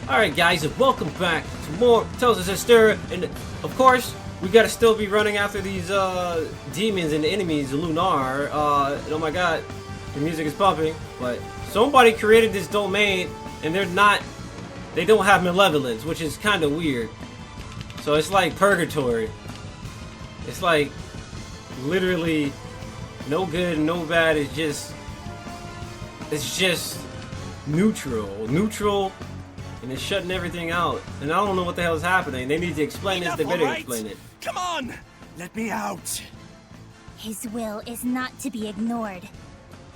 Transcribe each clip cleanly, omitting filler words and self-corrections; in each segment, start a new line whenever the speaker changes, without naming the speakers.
Alright guys, and welcome back to more Tales of Zestiria, and of course, we gotta still be running after these demons and enemies, Lunar, and oh my god, the music is pumping, but somebody created this domain, and they don't have malevolence, which is kinda weird. So it's like purgatory. It's like, literally, no good and no bad, it's just neutral, and it's shutting everything out. And I don't know what the hell is happening. They need to explain this. They better explain it.
Come on! Let me out!
His will is not to be ignored.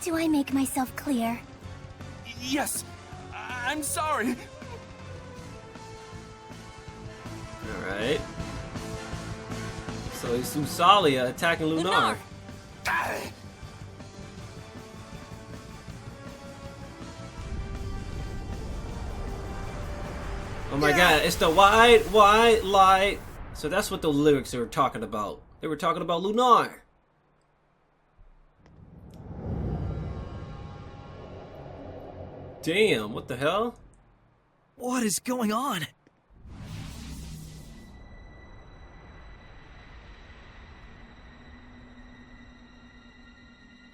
Do I make myself clear?
Yes, I'm sorry.
Alright. So it's Usalia attacking Lunar. Oh my god, it's the wide light. So that's what the lyrics were talking about. They were talking about Lunar. Damn, what the hell?
What is going on?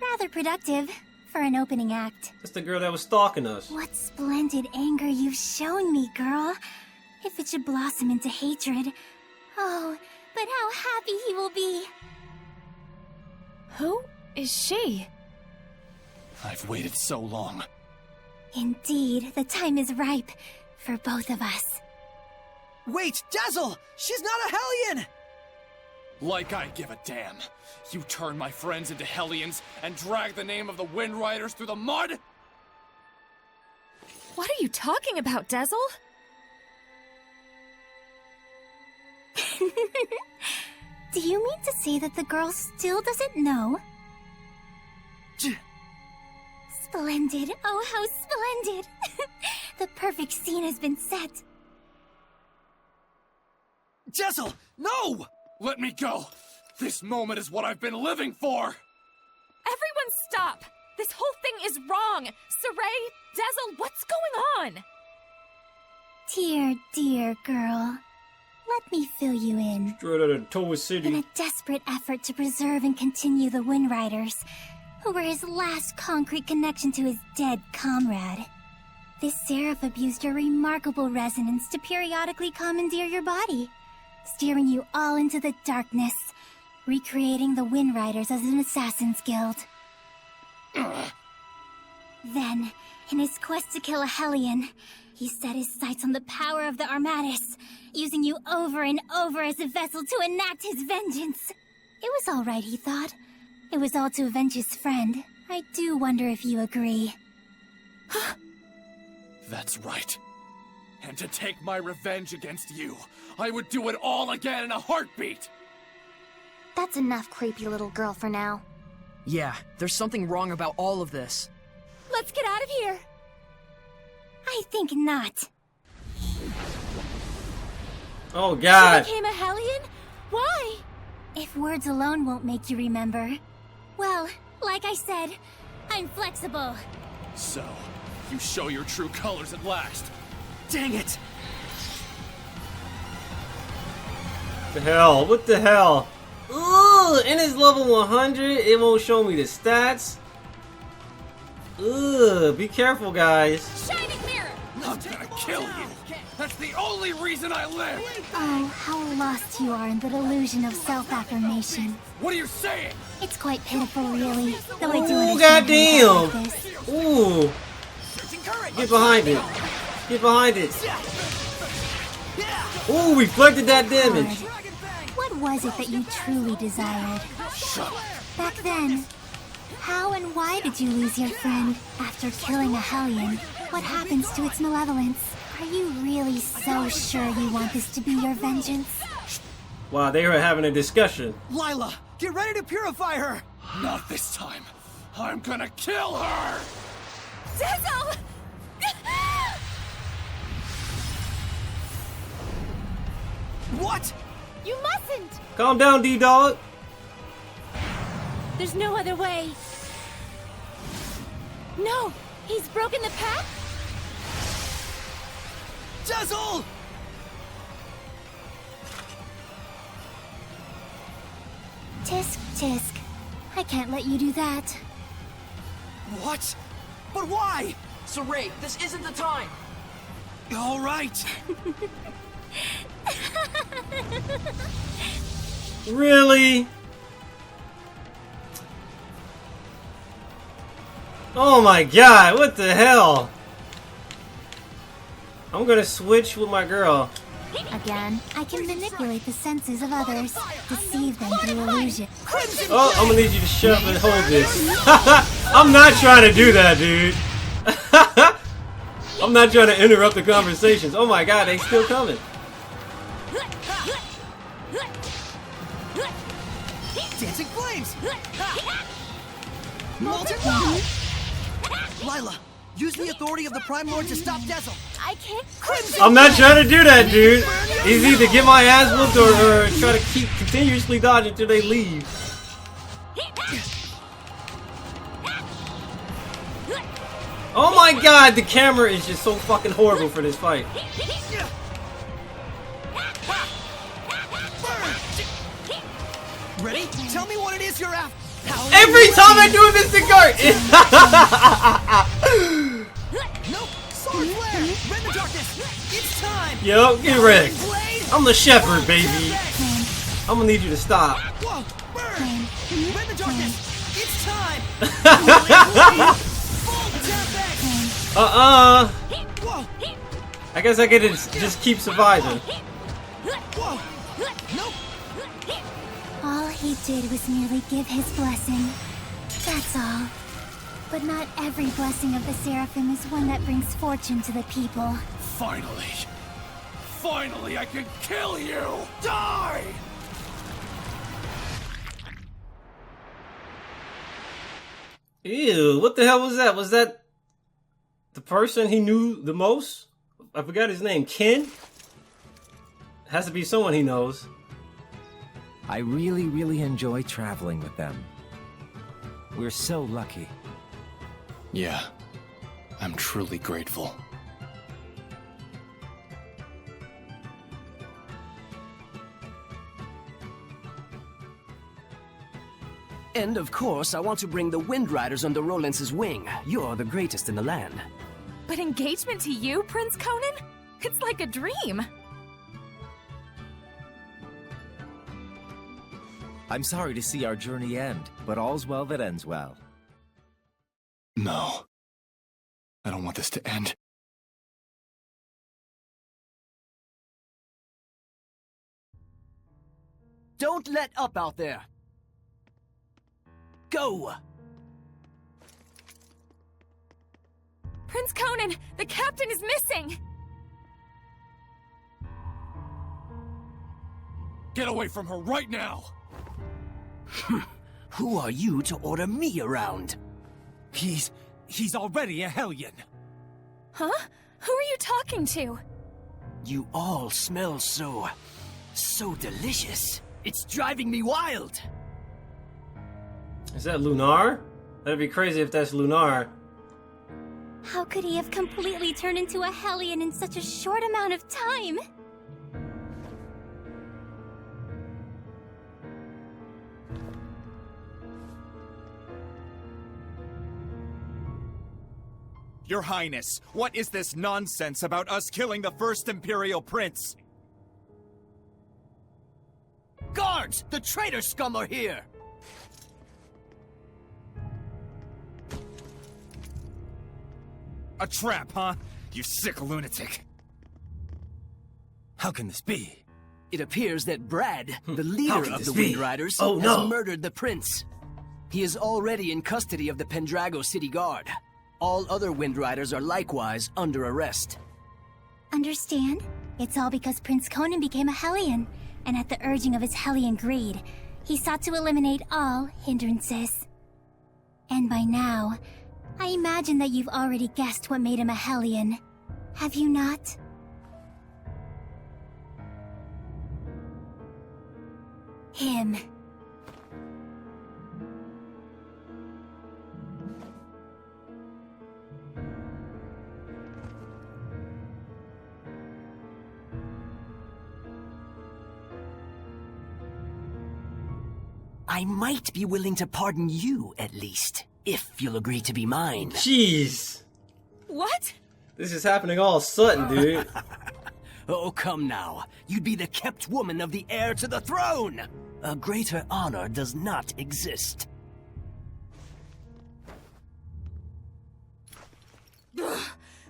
Rather productive for an opening act.
That's the girl that was stalking us.
What splendid anger you've shown me, girl. If it should blossom into hatred. Oh, but how happy he will be.
Who is she?
I've waited so long.
Indeed, the time is ripe for both of us.
Wait, Dazzle! She's not a Hellion!
Like I give a damn. You turn my friends into Hellions and drag the name of the Wind Riders through the mud?
What are you talking about, Dazzle?
Do you mean to say that the girl still doesn't know? Splendid. Oh, how splendid. The perfect scene has been set.
Dazzle, no!
Let me go! This moment is what I've been living for!
Everyone stop! This whole thing is wrong! Saray, Dazzle, what's going on?
Dear girl. Let me fill you in.
Straight out of Towa City.
In a desperate effort to preserve and continue the Wind Riders, who were his last concrete connection to his dead comrade, this seraph abused your remarkable resonance to periodically commandeer your body, steering you all into the darkness, recreating the Wind Riders as an assassin's guild. Then, in his quest to kill a Hellion, he set his sights on the power of the Armatis, using you over and over as a vessel to enact his vengeance. It was all right, he thought. It was all to avenge his friend. I do wonder if you agree.
That's right. And to take my revenge against you, I would do it all again in a heartbeat!
That's enough, creepy little girl, for now.
Yeah, there's something wrong about all of this.
Let's get out of here!
I think not.
Oh god.
She became a Hellion? Why?
If words alone won't make you remember. Well, like I said, I'm flexible.
So, you show your true colors at last.
Dang it!
What the hell? What the hell? Ooh, and it's level 100. It won't show me the stats. Ugh, be careful, guys.
Shining mirror!
I'm gonna kill you! That's the only reason I live!
Oh, how lost you are in the delusion of self-affirmation.
What are you saying?
It's quite pitiful, really. Though I do
Ooh,
understand
goddamn!
how this is.
Ooh, get behind it. Get behind it. Ooh, reflected that damage.
What was it that you truly desired?
Shut up.
Back then, how and why did you lose your friend? After killing a Hellion, what happens to its malevolence? Are you really so sure you want this to be your vengeance?
Wow, they were having a discussion.
Lila, get ready to purify her!
Not this time. I'm gonna kill her!
Dazzle!
What?
You mustn't!
Calm down, D-Dog.
There's no other way. No! He's broken the pact?
Dazzle!
Tisk, tisk. I can't let you do that.
What? But why?
Saray, this isn't the time!
All right.
Really? Oh my god, what the hell? I'm gonna switch with my girl.
Again, I can manipulate the senses of others, deceive them through illusion.
Oh, I'm gonna need you to shut up and hold this. I'm not trying to do that, dude. I'm not trying to interrupt the conversations. Oh my god, they still coming.
Dancing flames! Molten Lila, use the authority of the Prime Lord to stop Dazzle.
I can't.
I'm not trying to do that, dude. It's either get my ass whooped or try to keep continuously dodging until they leave. Oh my god, the camera is just so fucking horrible for this fight.
Ready? Tell me what it is you're after.
Every time I do a Mystic Art!
Nope! Sword flare! Rend the darkness! It's time!
Yo, get wrecked.
Blade!
I'm the shepherd, baby. I'm gonna need you to stop.
Whoa! Burn! Rend the darkness! It's time! Full tempest!
Whoa.
Whoa!
I guess I could just keep surviving.
Whoa! Nope!
All he did was merely give his blessing. That's all. But not every blessing of the Seraphim is one that brings fortune to the people.
Finally! Finally, I can kill you! Die!
Ew, what the hell was that? Was that the person he knew the most? I forgot his name. Ken? Has to be someone he knows.
I really enjoy traveling with them. We're so lucky.
Yeah, I'm truly grateful.
And of course, I want to bring the Wind Riders under Rolance's wing. You're the greatest in the land.
But engagement to you, Prince Conan? It's like a dream.
I'm sorry to see our journey end, but all's well that ends well.
No. I don't want this to end.
Don't let up out there! Go!
Prince Conan, the captain is missing!
Get away from her right now!
Who are you to order me around?
He's already a Hellion.
Huh? Who are you talking to?
You all smell so delicious. It's driving me wild.
Is that Lunar? That'd be crazy if that's Lunar.
How could he have completely turned into a Hellion in such a short amount of time?
Your Highness, what is this nonsense about us killing the first Imperial Prince?
Guards! The traitor scum are here!
A trap, huh? You sick lunatic.
How can this be?
It appears that Brad, the leader of the
be?
Wind Riders,
Oh,
has
no.
murdered the prince. He is already in custody of the Pendrago City Guard. All other Wind Riders are likewise under arrest.
Understand? It's all because Prince Conan became a Hellion, and at the urging of his Hellion greed, he sought to eliminate all hindrances. And by now, I imagine that you've already guessed what made him a Hellion. Have you not? Him.
I might be willing to pardon you, at least, if you'll agree to be mine.
Jeez.
What?
This is happening all of a sudden, dude.
Oh, come now. You'd be the kept woman of the heir to the throne! A greater honor does not exist.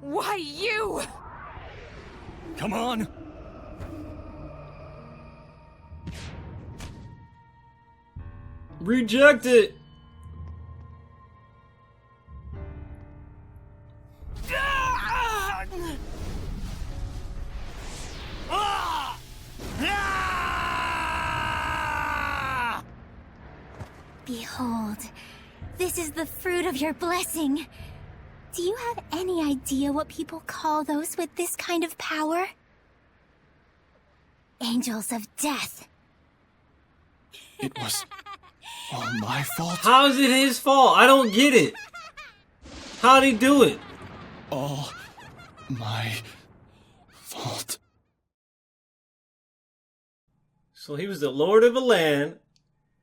Why you?
Come on!
Reject it.
Behold, this is the fruit of your blessing. Do you have any idea what people call those with this kind of power? Angels of death.
It was all my fault.
How is it his fault? I don't get it. How'd he do it?
All my fault.
So he was the lord of a land,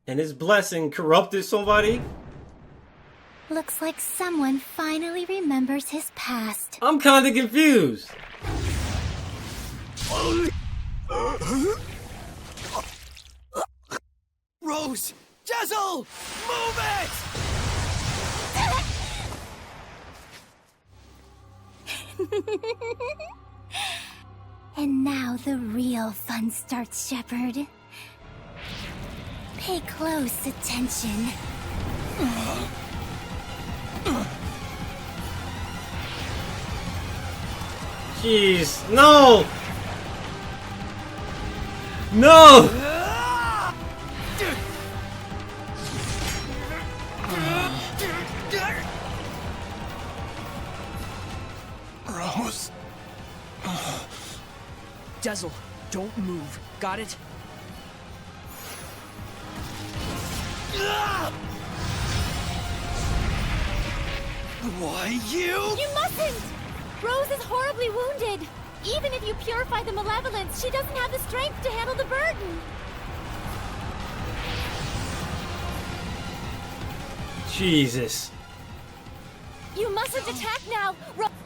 and his blessing corrupted somebody?
Looks like someone finally remembers his past.
I'm kinda confused.
Rose! Dazzle! Move it!
And now the real fun starts, Shepard. Pay close attention.
Jeez, no! No!
Rose.
Dazzle, don't move. Got it?
Why, you?
You mustn't! Rose is horribly wounded. Even if you purify the malevolence, she doesn't have the strength to handle the burden.
Jesus.
You mustn't attack now.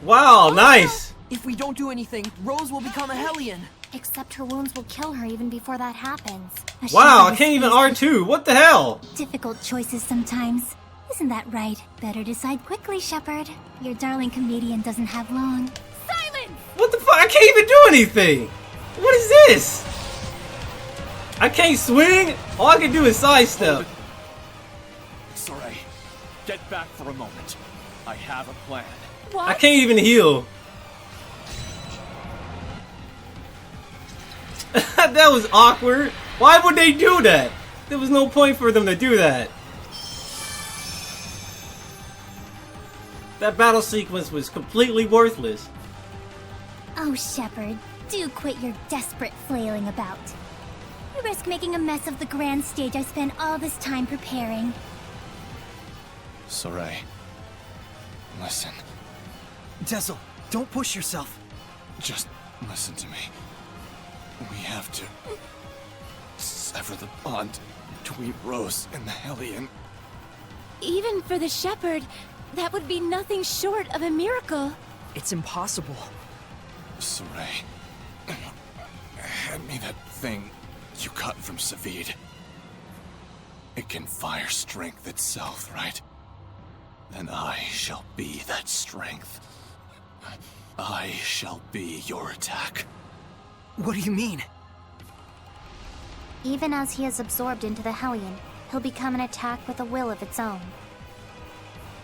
Wow, nice!
If we don't do anything, Rose will become a Hellion.
Except her wounds will kill her even before that happens.
Wow, I can't even R2. What the hell?
Difficult choices sometimes. Isn't that right? Better decide quickly, Shepard. Your darling comedian doesn't have long.
Silence!
What the fuck? I can't even do anything! What is this? I can't swing? All I can do is sidestep.
Sorry. Get back for a moment. I have a plan.
What?
I can't even heal. That was awkward. Why would they do that? There was no point for them to do that. That battle sequence was completely worthless.
Oh, Shepard, do quit your desperate flailing about. You risk making a mess of the grand stage I spent all this time preparing.
Saray. Listen.
Dazzle, don't push yourself.
Just listen to me. We have to sever the bond between Rose and the Hellion.
Even for the shepherd, that would be nothing short of a miracle.
It's impossible.
Saray. Hand me that thing you got from Zavid. It can fire strength itself, right? Then I shall be that strength. I shall be your attack.
What do you mean?
Even as he is absorbed into the Hellion, he'll become an attack with a will of its own.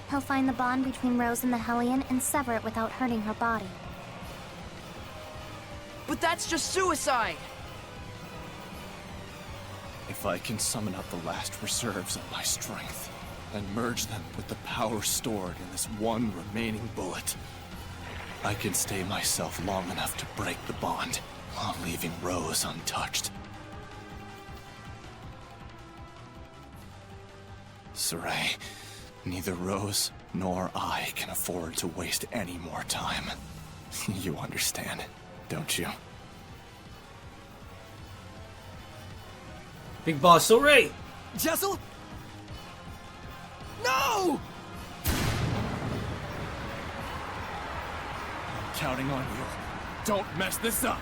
He'll find the bond between Rose and the Hellion and sever it without hurting her body.
But that's just suicide!
If I can summon up the last reserves of my strength, and merge them with the power stored in this one remaining bullet, I can stay myself long enough to break the bond, while leaving Rose untouched. Saray, neither Rose nor I can afford to waste any more time. You understand, don't you?
Big boss Saray!
Dazzle? No!
Counting on you. Don't mess this up.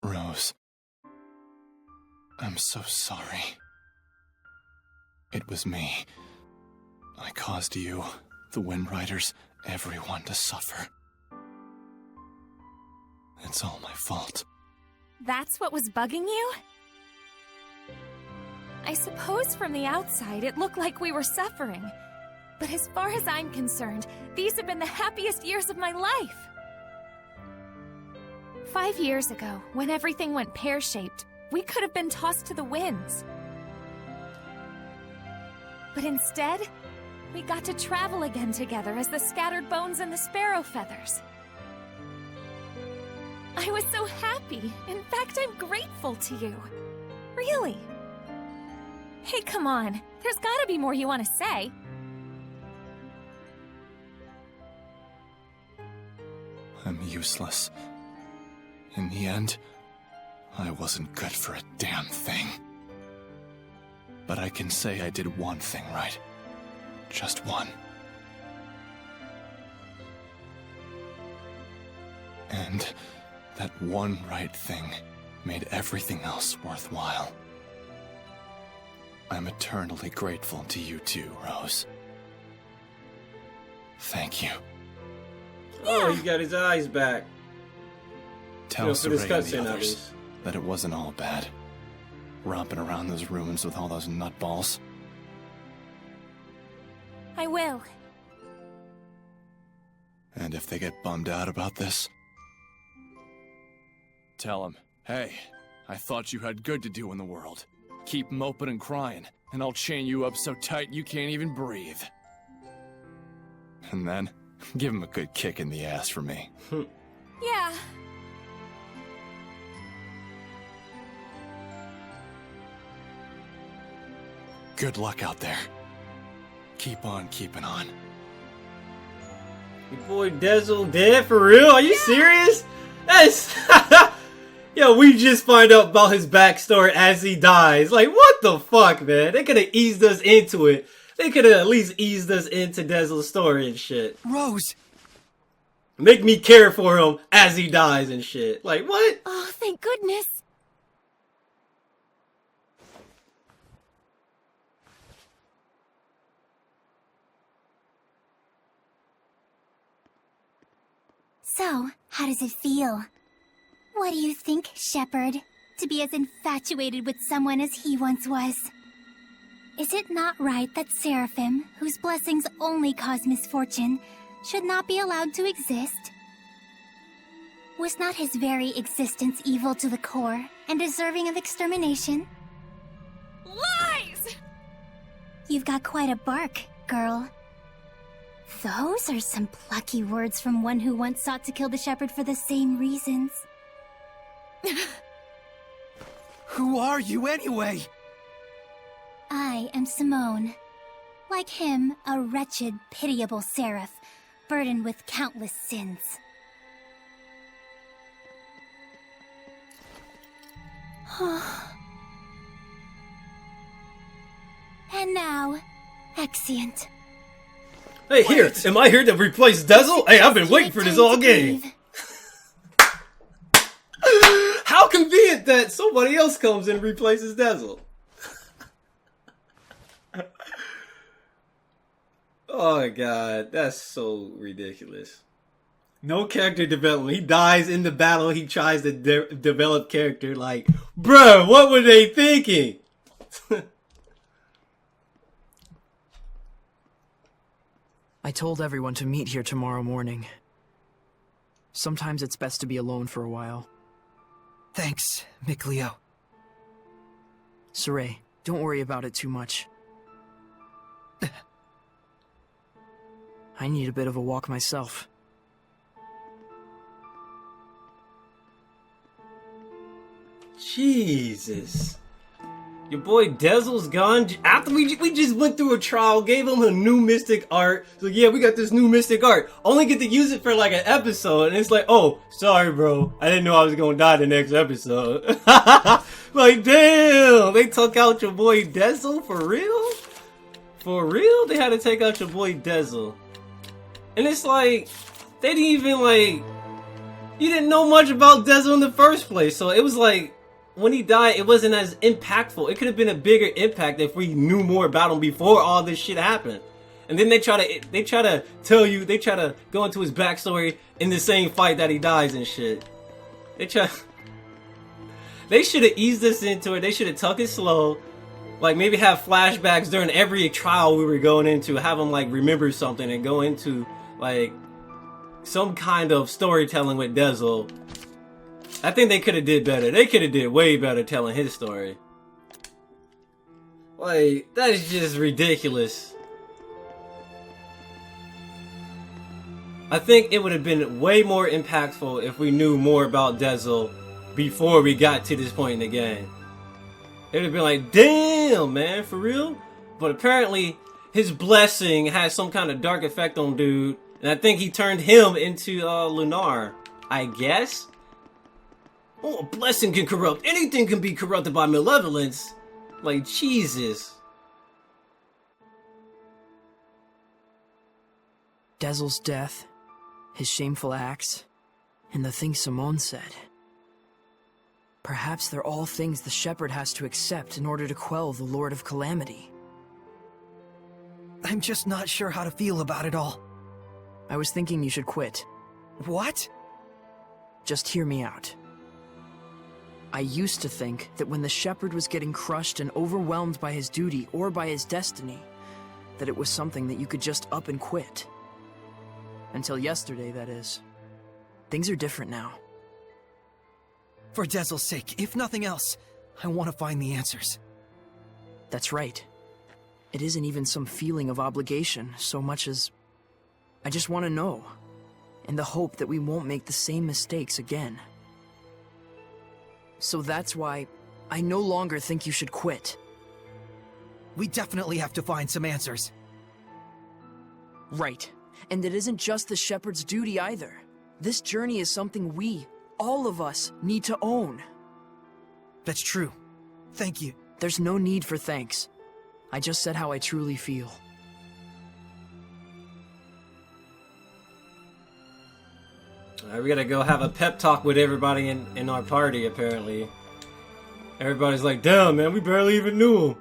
Rose, I'm so sorry. It was me. I caused you, the Wind Riders, everyone to suffer. It's all my fault.
That's what was bugging you? I suppose from the outside it looked like we were suffering. But as far as I'm concerned, these have been the happiest years of my life. 5 years ago, when everything went pear-shaped, we could have been tossed to the winds. But instead, we got to travel again together as the scattered bones and the sparrow feathers. I was so happy. In fact, I'm grateful to you. Really. Hey, come on. There's gotta be more you want to say.
I'm useless. In the end, I wasn't good for a damn thing. But I can say I did one thing right. Just one. And that one right thing made everything else worthwhile. I'm eternally grateful to you too, Rose. Thank you.
Oh, he got his eyes back.
Tell
for this
Saray and the
cutscene, at
others
least.
that it wasn't all bad. Romping around those ruins with all those nutballs.
I will.
And if they get bummed out about this,
Tell them, hey, I thought you had good to do in the world. Keep moping and crying, and I'll chain you up so tight you can't even breathe.
and then give them a good kick in the ass for me.
Yeah.
Good luck out there. Keep on keeping on.
Your boy Dazzle dead for real? Are you serious? That's yo. We just find out about his backstory as he dies. Like, what the fuck, man? They could have eased us into it. They could have at least eased us into Dazzle's story and shit.
Rose!
Make me care for him as he dies and shit. Like, what?
Oh, thank goodness.
So, how does it feel? What do you think, Shepherd? To be as infatuated with someone as he once was? Is it not right that Seraphim, whose blessings only cause misfortune, should not be allowed to exist? Was not his very existence evil to the core and deserving of extermination?
Lies!
You've got quite a bark, girl. Those are some plucky words from one who once sought to kill the shepherd for the same reasons.
Who are you anyway?
I am Simone. Like him, a wretched, pitiable seraph, burdened with countless sins. And now, Exeunt.
Hey, here. Am I here to replace Dazzle? Hey, I've been waiting for this all game. How convenient that somebody else comes and replaces Dazzle. Oh my god, that's so ridiculous. No character development. He dies in the battle. He tries to develop character. Like, bruh, what were they thinking?
I told everyone to meet here tomorrow morning. Sometimes it's best to be alone for a while.
Thanks, Mikleo.
Saray, don't worry about it too much. I need a bit of a walk myself.
Jesus. Your boy Dazzle's gone. After we just went through a trial, gave him a new mystic art. So yeah, we got this new mystic art. Only get to use it for like an episode. And it's like, oh, sorry bro. I didn't know I was gonna die the next episode. Like, damn. They took out your boy Dazzle? For real? For real? They had to take out your boy Dazzle. And it's like, they didn't even like... You didn't know much about Dazzle in the first place. So it was like... When he died, it wasn't as impactful. It could have been a bigger impact if we knew more about him before all this shit happened. And then they try to tell you, they try to go into his backstory in the same fight that he dies and shit. They should have eased us into it. They should have took it slow. Like maybe have flashbacks during every trial we were going into. Have him like remember something and go into like some kind of storytelling with Dazzle. I think they could have did better. They could have did way better telling his story. Like, that is just ridiculous. I think it would have been way more impactful if we knew more about Dazzle before we got to this point in the game. It would have been like, damn, man, for real? But apparently, his blessing has some kind of dark effect on dude. And I think he turned him into Lunar, I guess? Oh, a blessing can corrupt. Anything can be corrupted by malevolence. Like, Jesus.
Dazzle's death, his shameful acts, and the things Simone said. Perhaps they're all things the Shepherd has to accept in order to quell the Lord of Calamity.
I'm just not sure how to feel about it all.
I was thinking you should quit.
What?
Just hear me out. I used to think that when the Shepherd was getting crushed and overwhelmed by his duty or by his destiny, that it was something that you could just up and quit. Until yesterday, that is. Things are different now.
For Dazzle's sake, if nothing else, I want to find the answers.
That's right. It isn't even some feeling of obligation so much as... I just want to know, in the hope that we won't make the same mistakes again. So that's why I no longer think you should quit.
We definitely have to find some answers.
Right. And it isn't just the Shepherd's duty either. This journey is something we, all of us, need to own.
That's true. Thank you.
There's no need for thanks. I just said how I truly feel.
We gotta go have a pep talk with everybody in our party, apparently. Everybody's like, damn, man, we barely even knew him.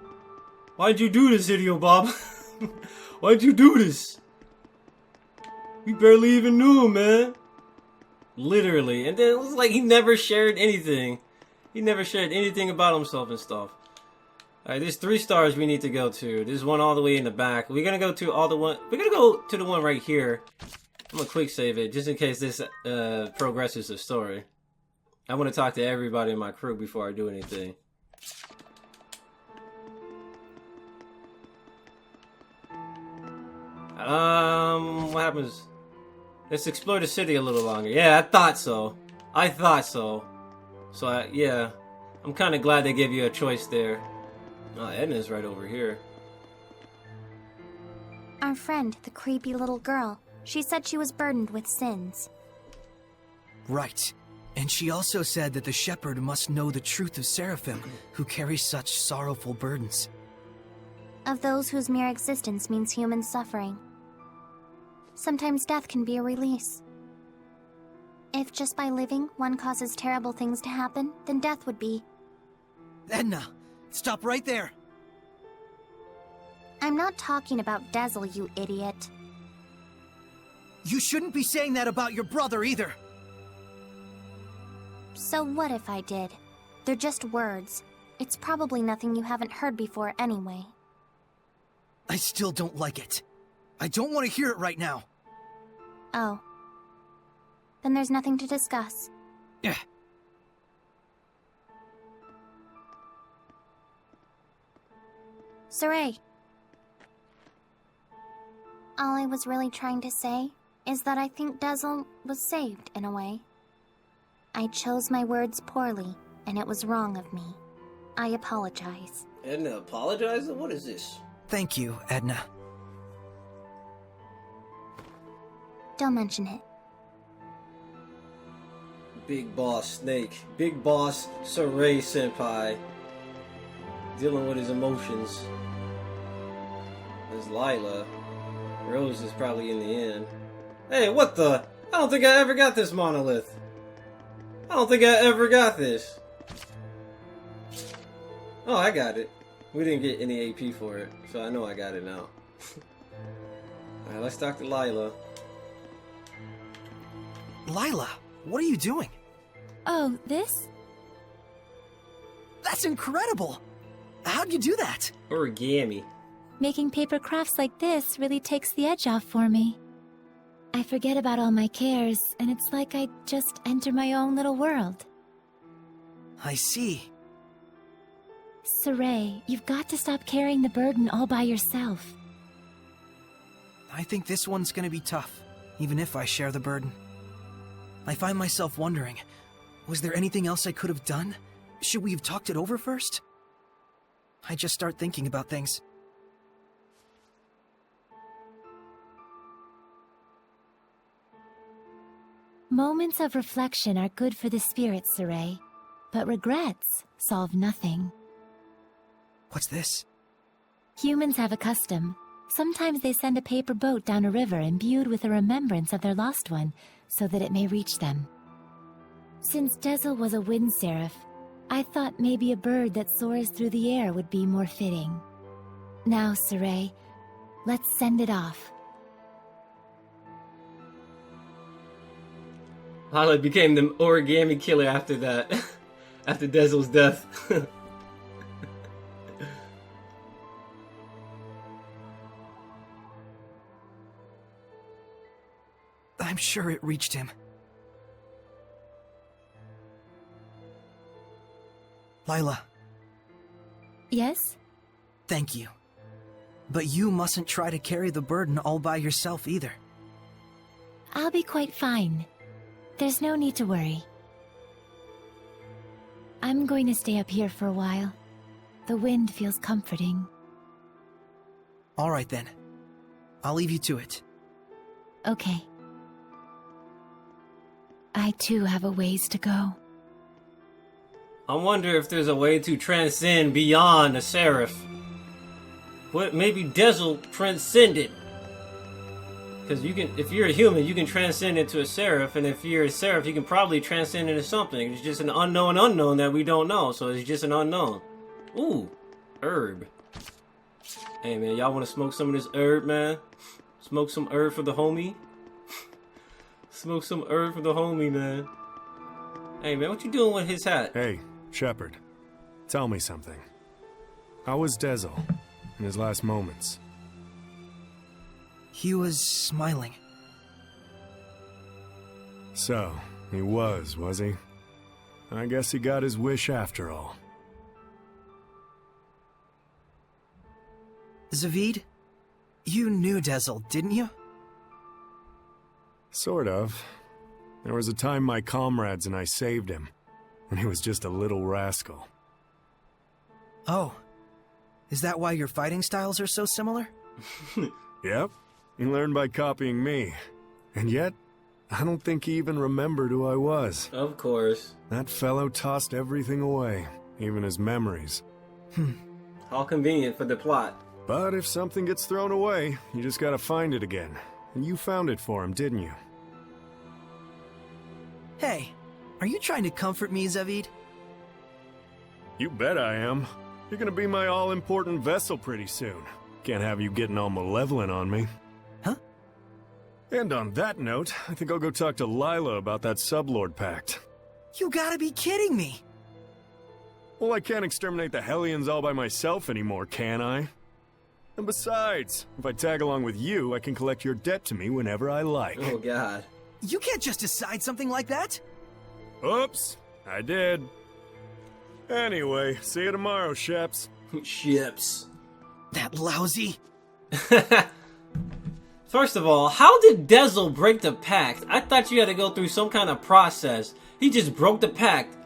Why'd you do this, Idiot Bob? Why'd you do this? We barely even knew him, man. Literally. And then it was like he never shared anything. He never shared anything about himself and stuff. Alright, there's 3 stars we need to go to. There's one all the way in the back. We're gonna go to the one right here. I'm gonna quick save it, just in case this progresses the story. I want to talk to everybody in my crew before I do anything. What happens? Let's explore the city a little longer. Yeah, I thought so. So, yeah. I'm kind of glad they gave you a choice there. Oh, Edna's right over here.
Our friend, the creepy little girl. She said she was burdened with sins.
Right. And she also said that the Shepherd must know the truth of Seraphim, who carry such sorrowful burdens.
Of those whose mere existence means human suffering. Sometimes death can be a release. If just by living, one causes terrible things to happen, then death would be.
Edna, stop right there!
I'm not talking about Dazzle, you idiot.
You shouldn't be saying that about your brother either!
So what if I did? They're just words. It's probably nothing you haven't heard before anyway.
I still don't like it. I don't want to hear it right now.
Oh. Then there's nothing to discuss. Saray. All I was really trying to say is that I think Dazzle was saved in a way. I chose my words poorly, and it was wrong of me. I apologize.
Edna apologizing? What is this?
Thank you, Edna.
Don't mention it.
Big boss Snake. Big boss Saray Senpai. Dealing with his emotions. There's Lila. Rose is probably in the end. Hey, what the? I don't think I ever got this monolith. I don't think I ever got this. Oh, I got it. We didn't get any AP for it, so I know I got it now. Alright, let's talk to Lila.
Lila, what are you doing?
Oh, this?
That's incredible! How'd you do that?
Origami.
Making paper crafts like this really takes the edge off for me. I forget about all my cares, and it's like I just enter my own little world.
I see.
Saray, you've got to stop carrying the burden all by yourself.
I think this one's gonna be tough, even if I share the burden. I find myself wondering, was there anything else I could have done? Should we have talked it over first? I just start thinking about things.
Moments of reflection are good for the spirit, Saray, but regrets solve nothing.
What's this?
Humans have a custom. Sometimes they send a paper boat down a river imbued with a remembrance of their lost one, so that it may reach them. Since Dezel was a wind seraph, I thought maybe a bird that soars through the air would be more fitting. Now, Saray, let's send it off.
Lila became the origami killer after that. After Dezel's death.
I'm sure it reached him. Lila.
Yes?
Thank you. But you mustn't try to carry the burden all by yourself either.
I'll be quite fine. There's no need to worry. I'm going to stay up here for a while. The wind feels comforting.
All right then. I'll leave you to it.
Okay. I too have a ways to go.
I wonder if there's a way to transcend beyond a seraph. What, maybe Dazzle transcended? Because you can, if you're a human, you can transcend into a seraph, and if you're a seraph, you can probably transcend into something. It's just an unknown that we don't know, so it's just an unknown. Ooh, herb. Hey man, y'all want to smoke some of this herb, man? Smoke some herb for the homie? Smoke some herb for the homie, man. Hey man, what you doing with his hat?
Hey, Shepard. Tell me something. How was Dezel in his last moments?
He was smiling.
So, he was he? I guess he got his wish after all.
Zavid, you knew Dezel, didn't you?
Sort of. There was a time my comrades and I saved him, when he was just a little rascal.
Oh. Is that why your fighting styles are so similar?
Yep. He learned by copying me. And yet, I don't think he even remembered who I was.
Of course.
That fellow tossed everything away, even his memories.
How convenient for the plot.
But if something gets thrown away, you just gotta find it again. And you found it for him, didn't you?
Hey, are you trying to comfort me, Zavid?
You bet I am. You're gonna be my all-important vessel pretty soon. Can't have you getting all malevolent on me.
Huh?
And on that note, I think I'll go talk to Lila about that Sublord Pact.
You gotta be kidding me!
Well, I can't exterminate the Hellions all by myself anymore, can I? And besides, if I tag along with you, I can collect your debt to me whenever I like.
Oh god.
You can't just decide something like that!
Oops, I did. Anyway, see you tomorrow, Sheps.
Ships.
That lousy.
First of all, how did Dazzle break the pact? I thought you had to go through some kind of process. He just broke the pact.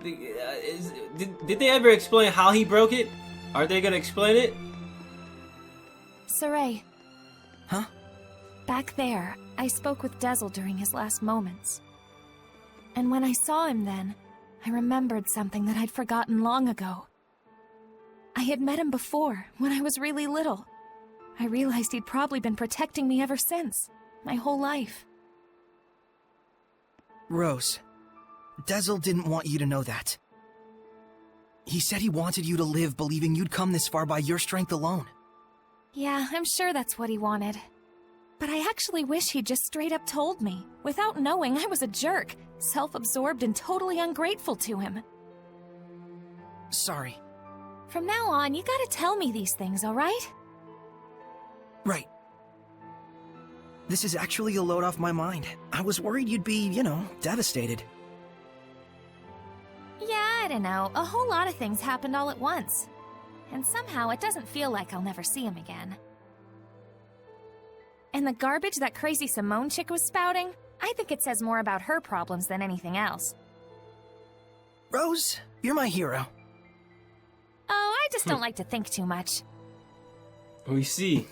Did they ever explain how he broke it? Are they gonna explain it?
Saray.
Huh?
Back there, I spoke with Dazzle during his last moments. And when I saw him then, I remembered something that I'd forgotten long ago. I had met him before, when I was really little. I realized he'd probably been protecting me ever since, my whole life.
Rose, Dazzle didn't want you to know that. He said he wanted you to live believing you'd come this far by your strength alone.
Yeah, I'm sure that's what he wanted. But I actually wish he'd just straight up told me, without knowing I was a jerk, self-absorbed and totally ungrateful to him.
Sorry.
From now on, you gotta tell me these things, alright?
Right. This is actually a load off my mind. I was worried you'd be, devastated.
Yeah, I don't know. A whole lot of things happened all at once. And somehow it doesn't feel like I'll never see him again. And the garbage that crazy Simone chick was spouting, I think it says more about her problems than anything else.
Rose, you're my hero.
Oh, I just don't like to think too much.
We see.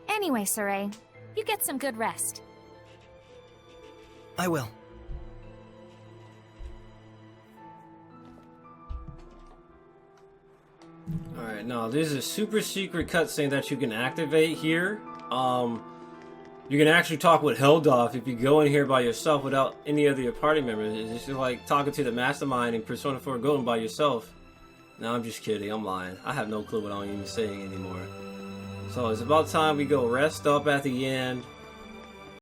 Anyway, Saray, you get some good rest.
I will.
Alright, now there's a super secret cutscene that you can activate here. You can actually talk with Heldoff if you go in here by yourself without any of your party members. It's just like talking to the mastermind in Persona 4 Golden by yourself. No, I'm just kidding. I'm lying. I have no clue what I'm even saying anymore. So it's about time we go rest up at the end.